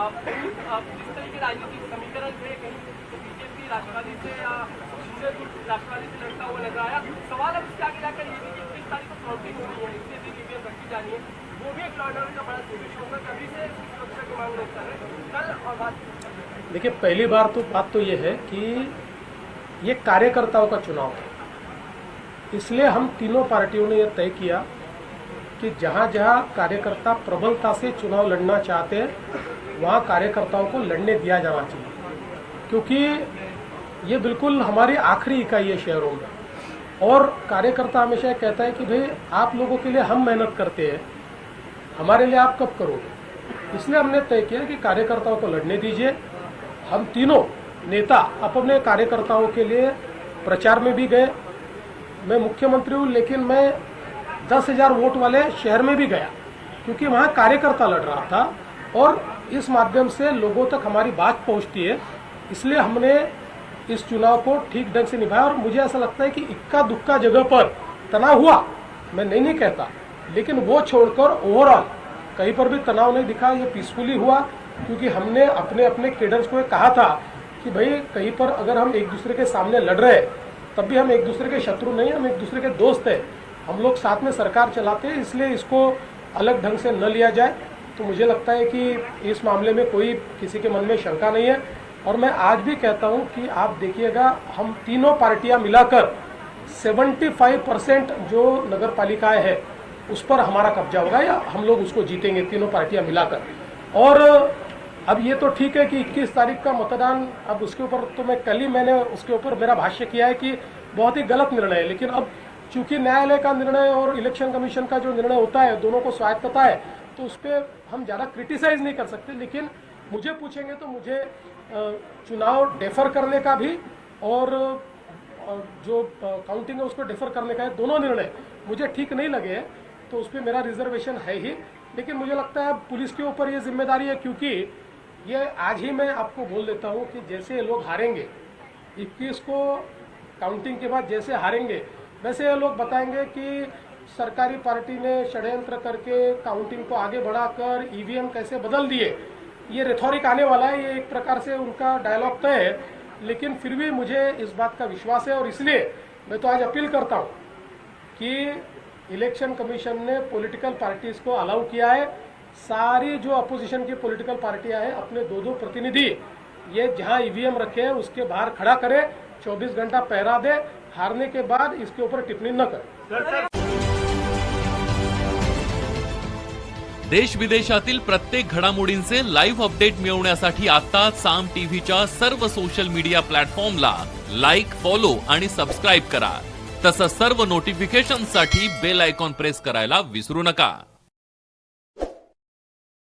जिस तरह के राजनीतिक समीकरण थे, कहीं बीजेपी राष्ट्रवादी से या शिंदे गुट राष्ट्रवादी से लड़ता हुआ नजर आया। सवाल अब इसके आगे लाकर ये भी कि 21 तारीख को काउंटिंग होनी है, इसलिए भी ईवीएम रखी जानी है, वो भी एक लॉ एंड ऑर्डर का बड़ा इशू होगा। कभी से सुरक्षा की मांग लोग कर रहे हैं कल और बात। देखिए, पहली बात तो ये है कि ये कार्यकर्ताओं का चुनाव है, इसलिए हम तीनों पार्टियों ने यह तय किया कि जहां जहां कार्यकर्ता प्रबलता से चुनाव लड़ना चाहते हैं वहां कार्यकर्ताओं को लड़ने दिया जाना चाहिए, क्योंकि ये बिल्कुल हमारी आखिरी इकाई है शहरों में। और कार्यकर्ता हमेशा कहता है कि भाई आप लोगों के लिए हम मेहनत करते हैं, हमारे लिए आप कब करोगे। इसलिए हमने तय किया कि कार्यकर्ताओं को लड़ने दीजिए। हम तीनों नेता अपने कार्यकर्ताओं के लिए प्रचार में भी गए। मैं मुख्यमंत्री हूँ, लेकिन मैं 10,000 वोट वाले शहर में भी गया, क्योंकि वहाँ कार्यकर्ता लड़ रहा था और इस माध्यम से लोगों तक हमारी बात पहुँचती है। इसलिए हमने इस चुनाव को ठीक ढंग से निभाया। और मुझे ऐसा लगता है कि इक्का दुक्का जगह पर तनाव हुआ, मैं नहीं कहता, लेकिन वो छोड़कर ओवरऑल कहीं पर भी तनाव नहीं दिखा। ये पीसफुली हुआ, क्योंकि हमने अपने अपने कैडर्स को कहा था कि भाई कहीं पर अगर हम एक दूसरे के सामने लड़ रहे हैं तब भी हम एक दूसरे के शत्रु नहीं, हम एक दूसरे के दोस्त हैं, हम लोग साथ में सरकार चलाते हैं, इसलिए इसको अलग ढंग से न लिया जाए। तो मुझे लगता है कि इस मामले में कोई किसी के मन में शंका नहीं है। और मैं आज भी कहता हूं कि आप देखिएगा, हम तीनों पार्टियां मिलाकर 75% जो नगर पालिकाएं हैं उस पर हमारा कब्जा होगा, या हम लोग उसको जीतेंगे तीनों पार्टियां मिलाकर। और अब ये तो ठीक है कि 21 तारीख का मतदान, अब उसके ऊपर तो मैंने उसके ऊपर मेरा भाष्य किया है कि बहुत ही गलत निर्णय है। लेकिन अब चूंकि न्यायालय का निर्णय और इलेक्शन कमीशन का जो निर्णय होता है, दोनों को स्वायत्तता है, तो उस पर हम ज़्यादा क्रिटिसाइज नहीं कर सकते। लेकिन मुझे पूछेंगे तो मुझे चुनाव डेफर करने का भी और जो काउंटिंग है उसको डेफर करने का है, दोनों निर्णय मुझे ठीक नहीं लगे हैं, तो उस पर मेरा रिजर्वेशन है ही। लेकिन मुझे लगता है पुलिस के ऊपर ये जिम्मेदारी है, क्योंकि ये आज ही मैं आपको बोल देता हूँ कि जैसे ये लोग हारेंगे 21 को काउंटिंग के बाद, जैसे हारेंगे वैसे ये लोग बताएंगे कि सरकारी पार्टी ने षड्यंत्र करके काउंटिंग को आगे बढ़ाकर ईवीएम कैसे बदल दिए। ये रेथोरिक आने वाला है, ये एक प्रकार से उनका डायलॉग तय है। लेकिन फिर भी मुझे इस बात का विश्वास है, और इसलिए मैं तो आज अपील करता हूँ कि इलेक्शन कमीशन ने पॉलिटिकल पार्टीज को अलाउ किया है। सारी जो अपोजिशन की पॉलिटिकल पार्टियां हैं अपने 2-2 प्रतिनिधि ये जहां ईवीएम रखे हैं उसके बाहर खड़ा करे, 24 घंटा पहरा दे, हारने के बाद इसके ऊपर टिप्पणी न करे। देश विदेशातील प्रत्येक घडामोडींचे लाईव्ह अपडेट मिळवण्यासाठी आता साम टीव्हीच्या सर्व सोशल मीडिया प्लॅटफॉर्मला लाईक, फॉलो आणि सबस्क्राईब करा। तसंच सर्व नोटिफिकेशनसाठी बेल आयकॉन प्रेस करायला विसरू नका।